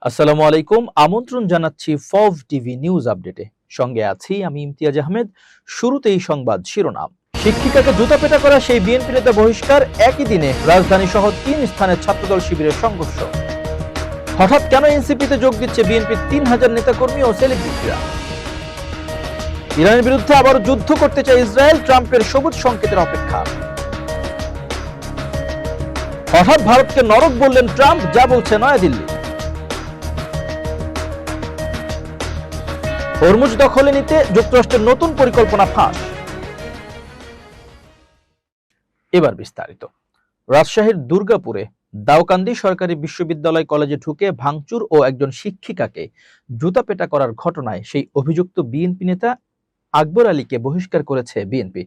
আসসালামু আলাইকুম। আমন্ত্রণ জানাচ্ছি ফভ টিভি নিউজ আপডেটে। সঙ্গে আছি আমি ইমতিয়াজ আহমেদ। শুরুতেই সংবাদ শিরোনাম। শিক্ষিকাকে জুতাপেটা করা সেই বিএনপি নেতা বহিষ্কার, একই দিনে রাজধানী সহ ৩ স্থানে ছাত্রদল শিবিরের সংঘর্ষ। হঠাৎ কেন এনসিপিতে যোগ দিচ্ছে বিএনপির ৩,০০০ নেতাকর্মী ও সেলিব্রিটিরা? ইরানের বিরুদ্ধে আবারও যুদ্ধ করতে চায় ইসরায়েল, ট্রাম্পের সবুজ সংকেতের অপেক্ষা। হঠাৎ ভারতকে নরক বললেন ট্রাম্প, যা বলছে নয়াদিল্লি। হরমুজ দখলে নিতে যুক্তরাষ্ট্রের নতুন পরিকল্পনা ফাঁস। এবার বিস্তারিত। রাজশাহীর দুর্গাপুরে দাউকান্দি সরকারি বিশ্ববিদ্যালয় কলেজে ঢুকে ভাঙচুর ও একজন শিক্ষিকাকে জুতাপেটা করার ঘটনায় সেই অভিযুক্ত বিএনপি নেতা আকবর আলীকে বহিষ্কার করেছে বিএনপি।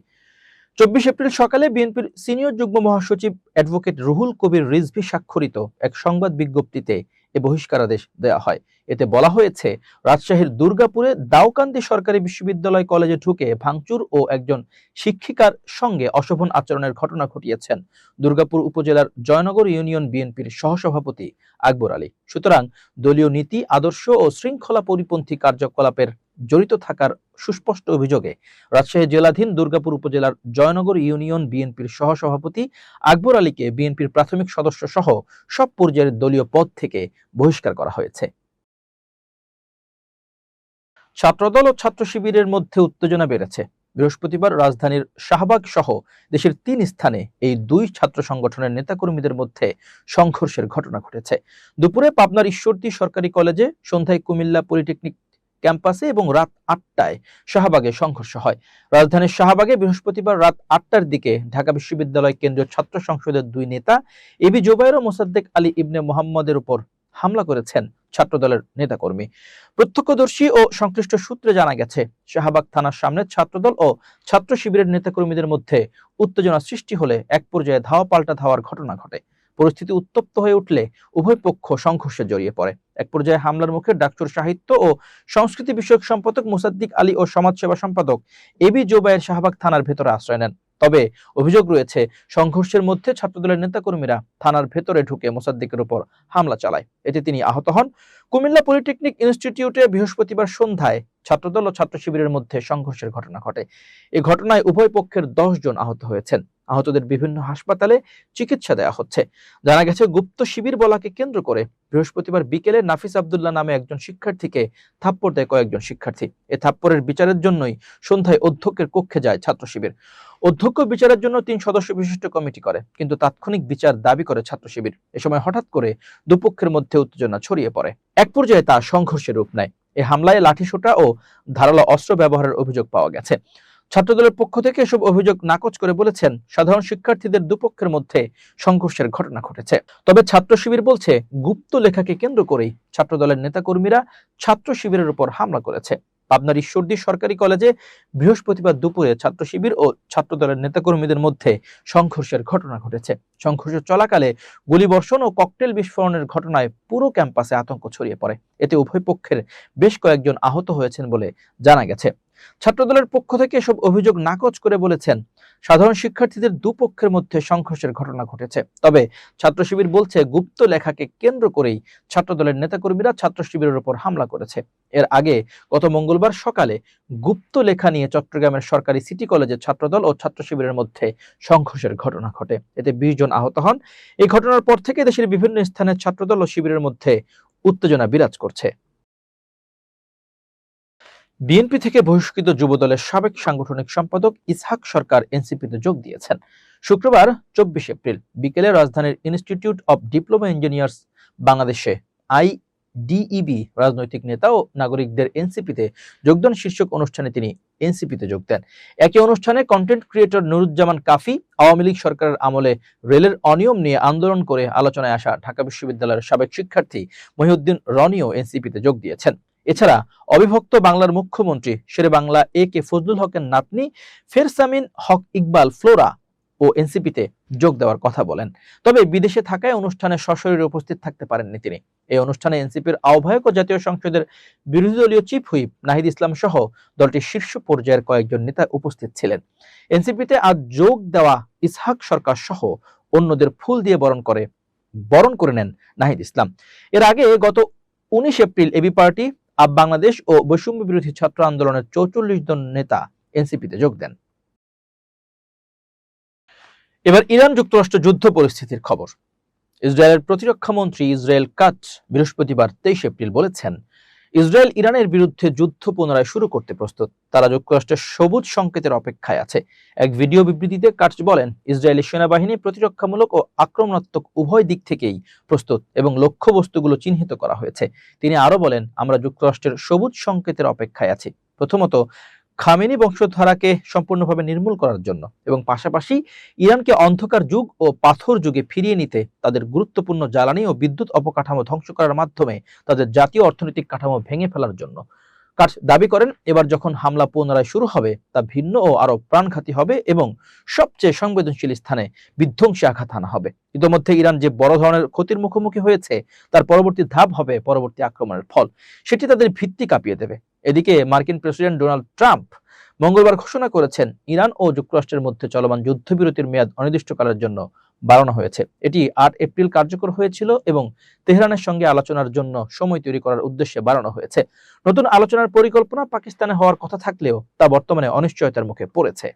২৪ এপ্রিল সকালে বিএনপির সিনিয়র যুগ্ম মহাসচিব অ্যাডভোকেট রুহুল কবির রিজভী স্বাক্ষরিত এক সংবাদ বিজ্ঞপ্তিতে এ বহিষ্কারাদেশ দেওয়া হয়। এতে বলা হয়েছে, রাজশাহীর দুর্গাপুরে দাউকান্দি সরকারি বিশ্ববিদ্যালয় কলেজে ঢুকে ভাঙচুর ও একজন শিক্ষিকার সঙ্গে অশোভন আচরণের ঘটনা ঘটিয়েছেন দুর্গাপুর উপজেলার জয়নগর ইউনিয়ন বিএনপির সহসভাপতি আকবর আলী। সুতরাং দলীয় নীতি, আদর্শ ও শৃঙ্খলা পরিপন্থী কার্যকলাপের জড়িত থাকার সুস্পষ্ট অভিযোগে রাজশাহী জেলাধীন দুর্গাপুর উপজেলার জয়নগর ইউনিয়ন বিএনপির সহসভাপতি আকবর আলীকে বিএনপির প্রাথমিক সদস্য সহ সব পর্যায়ের দলীয় পদ থেকে বহিষ্কার করা হয়েছে। ছাত্রদল ও ছাত্র শিবিরের মধ্যে উত্তেজনা বেড়েছে। বৃহস্পতিবার রাজধানীর শাহবাগ সহ দেশের ৩ স্থানে এই দুই ছাত্র সংগঠনের নেতাকর্মীদের মধ্যে সংঘর্ষের ঘটনা ঘটেছে। দুপুরে পাবনার ঈশ্বরদী সরকারি কলেজে, সন্ধ্যায় কুমিল্লা পলিটেকনিক ক্যাম্পাসে এবং রাত ৮টায় শাহবাগে সংঘর্ষ হয়। রাজধানীর শাহবাগে বৃহস্পতিবার রাত ৮টার দিকে ঢাকা বিশ্ববিদ্যালয় কেন্দ্রীয় ছাত্র সংসদের দুই নেতা এবি জোবায়ের ও মোসাদ্দেক আলী ইবনে মোহাম্মদের উপর হামলা করেছেন ছাত্রদলের নেতাকর্মী। প্রত্যক্ষদর্শী ও সংশ্লিষ্ট সূত্রে জানা গেছে, শাহবাগ থানার সামনে ছাত্রদল ও ছাত্র শিবিরের নেতাকর্মীদের মধ্যে উত্তেজনা সৃষ্টি হলে এক পর্যায়ে ধাওয়া পাল্টা ধাওয়ার ঘটনা ঘটে। পরিস্থিতি উত্তপ্ত হয়ে উঠলে উভয় পক্ষ সংঘর্ষে জড়িয়ে পড়ে। এক পর্যায়ে হামলার মুখে ডাকসুর সাহিত্য ও সংস্কৃতি বিষয়ক সম্পাদক মোসাদ্দিক আলী ও সমাজসেবা সম্পাদক এবি জোবায়ের শাহবাগ থানার ভেতরে আশ্রয় নেন। তবে অভিযোগ রয়েছে, সংঘর্ষের মধ্যে ছাত্রদলের নেতাকর্মীরা থানার ভেতরে ঢুকে মোসাদ্দিকের উপর হামলা চালায়। এতে তিনি আহত হন। কুমিল্লা পলিটেকনিক ইনস্টিটিউটে বৃহস্পতিবার সন্ধ্যায় ছাত্রদল ও ছাত্র শিবিরের মধ্যে সংঘর্ষের ঘটনা ঘটে। এই ঘটনায় উভয় পক্ষের ১০ জন আহত হয়েছেন। আহতদের বিভিন্ন হাসপাতালে চিকিৎসা দেওয়া হচ্ছে। জানা গেছে, গুপ্ত শিবির বলাকে কেন্দ্র করে বৃহস্পতিবার বিকেলে নাফিস আব্দুল্লাহ নামে একজন শিক্ষার্থীকে থাপ্পড় দেয় কয়েকজন শিক্ষার্থী। এ থাপ্পড়ের বিচারের জন্যই সন্ধ্যায় অধ্যক্ষের কক্ষে যায় ছাত্র শিবির। অধ্যক্ষ বিচারের জন্য ৩ সদস্য বিশিষ্ট কমিটি করে, কিন্তু তাৎক্ষণিক বিচার দাবি করে ছাত্র শিবির। এ সময় হঠাৎ করে দুপক্ষের মধ্যে উত্তেজনা ছড়িয়ে পড়ে। এক পর্যায়ে তা সংঘর্ষের রূপ নেয়। এই হামলায় লাঠিসোঁটা ও ধারালো অস্ত্র ব্যবহারের অভিযোগ পাওয়া গেছে। ছাত্রদলের পক্ষ থেকে এসব অভিযোগ নাকচ করে বলেছেন, সাধারণ শিক্ষার্থীদের দুপক্ষের মধ্যে সংঘর্ষের ঘটনা ঘটেছে। তবে ছাত্র শিবির বলছে, গুপ্ত লেখাকে কেন্দ্র করেই ছাত্রদলের নেতাকর্মীরা ছাত্র শিবিরের উপর হামলা করেছে। পাবনার ঈশ্বরদী সরকারি কলেজে বৃহস্পতিবার দুপুরে ছাত্র শিবির ও ছাত্রদলের নেতাকর্মীদের মধ্যে সংঘর্ষের ঘটনা ঘটেছে। সংঘর্ষ চলাকালে গুলিবর্ষণ ও ককটেল বিস্ফোরণের ঘটনায় পুরো ক্যাম্পাসে আতঙ্ক ছড়িয়ে পড়ে। এতে উভয় পক্ষের বেশ কয়েকজন আহত হয়েছেন বলে জানা গেছে। ছাত্রদলের পক্ষ থেকে এসব অভিযোগ নাকচ করে বলেছেন, সাধারণ শিক্ষার্থীদের দুপক্ষের মধ্যে সংঘর্ষের ঘটনা ঘটেছে। তবে ছাত্র শিবির বলছে, গুপ্ত লেখাকে কেন্দ্র করেই ছাত্রদলের নেতাকর্মীরা ছাত্র শিবিরের উপর হামলা করেছে। এর আগে গত মঙ্গলবার সকালে গুপ্ত লেখা নিয়ে চট্টগ্রামের সরকারি সিটি কলেজে ছাত্রদল ও ছাত্র শিবিরের মধ্যে সংঘর্ষের ঘটনা ঘটে। এতে ২০ জন আহত হন। এই ঘটনার পর থেকে দেশের বিভিন্ন স্থানে ছাত্রদল ও শিবিরের মধ্যে উত্তেজনা বিরাজ করছে। বিএনপি থেকে বহিষ্কৃত যুবদলের সাবেক সাংগঠনিক সম্পাদক ইসহাক সরকার এনসিপিতে যোগ দিয়েছেন। শুক্রবার ২৪ এপ্রিল বিকেলে রাজধানীর ইনস্টিটিউট অব ডিপ্লোমা ইঞ্জিনিয়ার্স বাংলাদেশে আইডিইবি রাজনৈতিক নেতা ও নাগরিকদের এনসিপিতে যোগদান শীর্ষক অনুষ্ঠানে তিনি এনসিপিতে যোগ দেন। একই অনুষ্ঠানে কন্টেন্ট ক্রিয়েটর নুরুজ্জামান কাফি, আওয়ামী লীগ সরকারের আমলে রেলের অনিয়ম নিয়ে আন্দোলন করে আলোচনায় আসা ঢাকা বিশ্ববিদ্যালয়ের সাবেক শিক্ষার্থী মহিউদ্দিন রনিও এনসিপিতে যোগ দিয়েছেন। এছাড়া অবিভক্ত বাংলার মুখ্যমন্ত্রী শেরে বাংলা এ.কে ফজলুল হকের নাতনি ফেরসামিন হক ইকবাল ফ্লোরা ও এনসিপিতে যোগ দেওয়ার কথা বলেন। তবে বিদেশে থাকায় অনুষ্ঠানে সশরীরে উপস্থিত থাকতে পারেননি তিনি। এই অনুষ্ঠানে এনসিপির আহ্বায়ক ও জাতীয় সংসদের বিরোধী দলীয় চিফ হুইপ নাহিদ ইসলাম সহ দলটির শীর্ষ পর্যায়ের কয়েকজন নেতা উপস্থিত ছিলেন। এনসিপিতে আজ যোগ দেওয়া ইসহাক সরকার সহ অন্যদের ফুল দিয়ে বরণ করে নেন নাহিদ ইসলাম। এর আগে গত এপ্রিল এবি পার্টি, আপ বাংলাদেশ ও বৈষম্য বিরোধী ছাত্র আন্দোলনের ৪৪ জন নেতা এনসিপিতে যোগ দেন। এবার ইরান যুক্তরাষ্ট্র যুদ্ধ পরিস্থিতির খবর। ইসরায়েলের প্রতিরক্ষা মন্ত্রী ইসরায়েল কাটজ বৃহস্পতিবার ২৩ এপ্রিল বলেছেন, ইসরায়েল ইরানের বিরুদ্ধে যুদ্ধ পুনরায় শুরু করতে প্রস্তুত। তারা যুক্তরাষ্ট্রের সবুজ সংকেতের অপেক্ষায় আছে। এক ভিডিও বিবৃতিতে কাটজ বলেন, ইসরায়েলি সেনাবাহিনী প্রতিরক্ষামূলক ও আক্রমণাত্মক উভয় দিক থেকেই প্রস্তুত এবং লক্ষ্যবস্তুগুলো চিহ্নিত করা হয়েছে। তিনি আরো বলেন, আমরা যুক্তরাষ্ট্রের সবুজ সংকেতের অপেক্ষায় আছি, প্রথমত খামেনি বংশধারাকে সম্পূর্ণভাবে নির্মূল করার জন্য এবং পাশাপাশি ইরানকে অন্ধকার যুগ ও পাথর যুগে ফিরিয়ে নিতে তাদের গুরুত্বপূর্ণ জ্বালানি ও বিদ্যুৎ অবকাঠামো ধ্বংস করার মাধ্যমে তাদের জাতীয় অর্থনৈতিক কাঠামো ভেঙে ফেলার জন্য। কাটজ দাবি করেন, এবার যখন হামলা পুনরায় শুরু হবে তা ভিন্ন ও আরো প্রাণঘাতী হবে এবং সবচেয়ে সংবেদনশীল স্থানে বিধ্বংসী আঘাত হানা হবে। ইতোমধ্যে ইরান যে বড় ধরনের ক্ষতির মুখোমুখি হয়েছে তার পরবর্তী ধাপ হবে পরবর্তী আক্রমণের ফল। সেটি তাদের ভিত্তি কাঁপিয়ে দেবে। এদিকে মার্কিন প্রেসিডেন্ট ডোনাল্ড ট্রাম্প মঙ্গলবার ঘোষণা করেছেন, ইরান ও যুক্তরাষ্ট্রের মধ্যে চলমান যুদ্ধবিরতির মেয়াদ অনির্দিষ্টকালের জন্য বাড়ানো হয়েছে। এটি ৮ এপ্রিল কার্যকর হয়েছিল এবং তেহরানের সঙ্গে আলোচনার জন্য সময় তৈরি করার উদ্দেশ্যে বাড়ানো হয়েছে। নতুন আলোচনার পরিকল্পনা পাকিস্তানে হওয়ার কথা থাকলেও তা বর্তমানে অনিশ্চয়তার মুখে পড়েছে।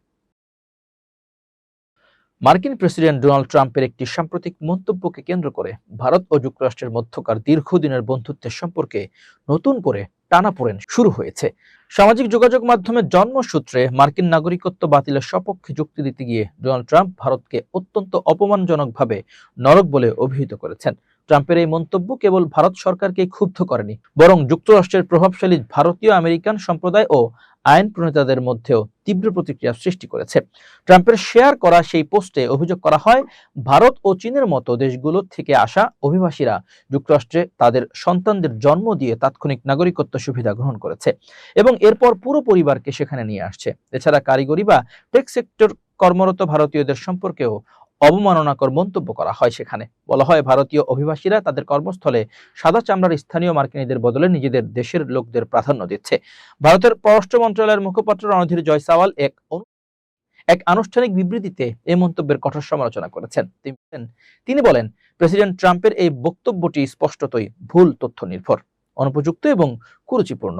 মার্কিন প্রেসিডেন্ট ডোনাল্ড ট্রাম্পের একটি সাম্প্রতিক মন্তব্যকে কেন্দ্র করে ভারত ও যুক্তরাষ্ট্রের মধ্যকার দীর্ঘদিনের বন্ধুত্বের সম্পর্কে নতুন করে টানাপোড়েন শুরু হয়েছে। সামাজিক যোগাযোগ মাধ্যমে জন্মসূত্রে মার্কিন নাগরিকত্ব বাতিলের সপক্ষে যুক্তি দিতে গিয়ে ডোনাল্ড ট্রাম্প ভারতকে অত্যন্ত অপমানজনকভাবে নরক বলে অভিহিত করেছেন। ট্রাম্পের এই মন্তব্য কেবল ভারত সরকারকে ক্ষুব্ধ করেনি, বরং যুক্তরাষ্ট্রের প্রভাবশালী ভারতীয় আমেরিকান সম্প্রদায় ও আইন প্রণেতাদের মধ্যেও তীব্র প্রতিক্রিয়া সৃষ্টি করেছে। ট্রাম্পের শেয়ার করা সেই পোস্টে অভিযোগ করা হয়, ভারত ও চীনের মতো দেশগুলো থেকে আসা অভিবাসীরা যুক্তরাষ্ট্রে তাদের সন্তানদের জন্ম দিয়ে তাৎক্ষণিক নাগরিকত্ব সুবিধা গ্রহণ করেছে এবং এরপর পুরো পরিবারকে সেখানে নিয়ে আসছে। এছাড়া কারিগরি বা টেক সেক্টর কর্মরত ভারতীয়দের সম্পর্কেও অবমাননাকর মন্তব্য করা হয়। সেখানে বলা হয়, ভারতীয় অভিবাসীরা তাদের কর্মস্থলে সাদা চামড়ার স্থানীয় মার্কিনীদের বদলে নিজেদের দেশের লোকদের প্রাধান্য দিচ্ছে। ভারতের পররাষ্ট্র মন্ত্রণালয়ের মুখপাত্র রণধীর জয়সওয়াল এক আনুষ্ঠানিক বিবৃতিতে এই মন্তব্যের কঠোর সমালোচনা করেছেন। তিনি বলেন, প্রেসিডেন্ট ট্রাম্পের এই বক্তব্যটি স্পষ্টতই ভুল তথ্য নির্ভর, অনুপযুক্ত এবং কুরুচিপূর্ণ।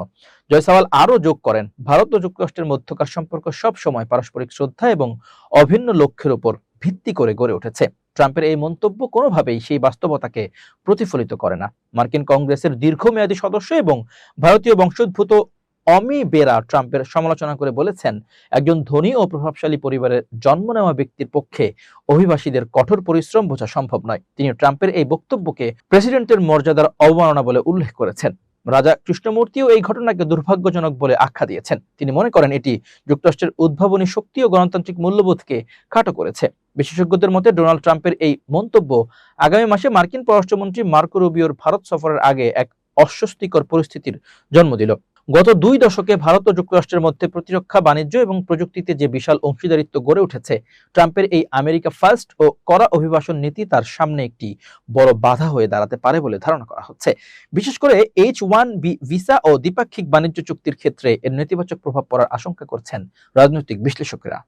জয়সওয়াল আরও যোগ করেন, ভারত ও যুক্তরাষ্ট্রের মধ্যকার সম্পর্ক সব সময় পারস্পরিক শ্রদ্ধা এবং অভিন্ন লক্ষ্যের উপর ভিত্তি করে গড়ে উঠেছে। ট্রাম্পের এই মন্তব্য কোনোভাবেই সেই বাস্তবতাকে প্রতিফলিত করে না। মার্কিন কংগ্রেসের দীর্ঘমেয়াদী সদস্য এবং ভারতীয় বংশোদ্ভূত অমি বেরা ট্রাম্পের সমালোচনা করে বলেছেন, একজন ধনী ও প্রভাবশালী পরিবারের জন্ম নেওয়া ব্যক্তির পক্ষে অভিবাসীদের কঠোর পরিশ্রম বোঝা সম্ভব নয়। তিনি ট্রাম্পের এই বক্তব্যকে প্রেসিডেন্টের মর্যাদার অবমাননা বলে উল্লেখ করেছেন। রাজা কৃষ্ণমূর্তিও এই ঘটনাকে দুর্ভাগ্যজনক বলে আখ্যা দিয়েছেন। তিনি মনে করেন এটি যুক্তরাষ্ট্রের উদ্ভাবনী শক্তি ও গণতান্ত্রিক মূল্যবোধকে খাটো করেছে। বিশেষজ্ঞদের মতে ডোনাল্ড ট্রাম্পের এই মন্তব্য আগামী মাসে মার্কিন পররাষ্ট্রমন্ত্রী মার্কো রুবিওর ভারত সফরের আগে এক অস্বস্তিকর পরিস্থিতির জন্ম দিল। গত ২ দশকে ভারত ও যুক্তরাষ্ট্রের মধ্যে প্রতিরক্ষা, বাণিজ্য এবং প্রযুক্তিতে যে বিশাল অংশীদারিত্ব গড়ে উঠেছে, ট্রাম্পের এই আমেরিকা ফার্স্ট ও কড়া অভিবাসন নীতি তার সামনে একটি বড় বাধা হয়ে দাঁড়াতে পারে বলে ধারণা করা হচ্ছে। বিশেষ করে H-1B ভিসা ও দ্বিপাক্ষিক বাণিজ্য চুক্তির ক্ষেত্রে এর নেতিবাচক প্রভাব পড়ার আশঙ্কা করছেন রাজনৈতিক বিশ্লেষকেরা।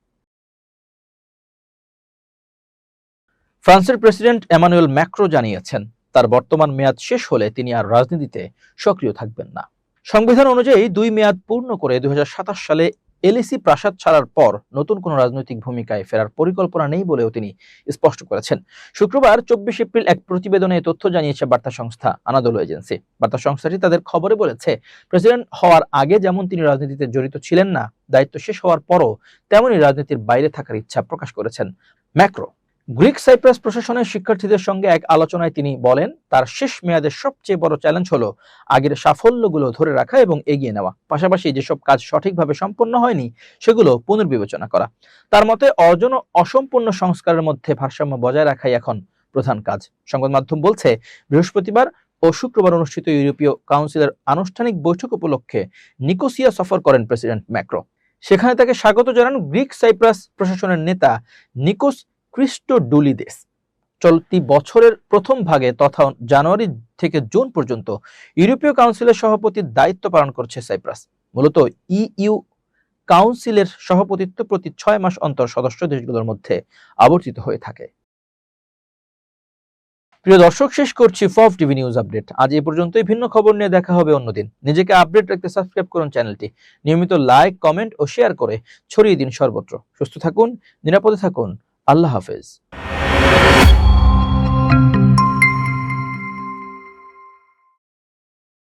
ফ্রান্সের প্রেসিডেন্ট এমানুয়েল ম্যাক্রো জানিয়েছেন, তার বর্তমান মেয়াদ শেষ হলে তিনি আর রাজনীতিতে সক্রিয় থাকবেন না। সংবিধান অনুযায়ী ২ মেয়াদ পূর্ণ করে ২০২৭ সালে এলিসি প্রাসাদ ছাড়ার পর নতুন কোনো রাজনৈতিক ভূমিকায় ফেরার পরিকল্পনা নেই বলেও তিনি স্পষ্ট করেছেন। শুক্রবার ২৪ এপ্রিল এক প্রতিবেদনে তথ্য জানিয়েছে বার্তা সংস্থা আনাদোলু এজেন্সি। বার্তা সংস্থাটি তাদের খবরে বলেছে, প্রেসিডেন্ট হওয়ার আগে যেমন তিনি রাজনীতিতে জড়িত ছিলেন না, দায়িত্ব শেষ হওয়ার পরও তেমনই রাজনীতির বাইরে থাকার ইচ্ছা প্রকাশ করেছেন ম্যাক্রো। গ্রিক সাইপ্রাস প্রশাসনের শিক্ষার্থীদের সঙ্গে এক আলোচনায় তিনি বলেন, তার শেষ মেয়াদের সবচেয়ে বড় চ্যালেঞ্জ হলো আগের সাফল্যগুলো ধরে রাখা এবং এগিয়ে নেওয়া, পাশাপাশি যেসব কাজ সঠিকভাবে সম্পন্ন হয়নি সেগুলো পুনর্বিবেচনা করা। তার মতে অর্জন ও অসম্পূর্ণ সংস্কারের মধ্যে ভারসাম্য বজায় রাখাই এখন প্রধান কাজ। সংবাদ মাধ্যম বলছে, বৃহস্পতিবার ও শুক্রবার অনুষ্ঠিত ইউরোপীয় কাউন্সিলের আনুষ্ঠানিক বৈঠক উপলক্ষে নিকোসিয়া সফর করেন প্রেসিডেন্ট ম্যাক্রো। সেখানে তাকে স্বাগত জানান গ্রিক সাইপ্রাস প্রশাসনের নেতা নিকোস ক্রিস্টোডুলিদেস। চলতি বছরের প্রথম ভাগে তথা জানুয়ারি থেকে জুন পর্যন্ত ইউরোপীয় কাউন্সিলের সভাপতির দায়িত্ব পালন করছে সাইপ্রাস। মূলত ইইউ কাউন্সিলের সভাপতিত্ব প্রতি ৬ মাস অন্তর সদস্য দেশগুলোর মধ্যে আবর্তিত হয়ে থাকে। প্রিয় দর্শক, শেষ করছি ফফ টিভি নিউজ আপডেট। আজ এই পর্যন্তই। ভিন্ন খবর নিয়ে দেখা হবে অন্যদিন। নিজেকে আপডেট রাখতে সাবস্ক্রাইব করুন চ্যানেলটি। নিয়মিত লাইক, কমেন্ট ও শেয়ার করে ছড়িয়ে দিন সর্বত্র। সুস্থ থাকুন, নিরাপদে থাকুন। আল্লাহ হাফেজ।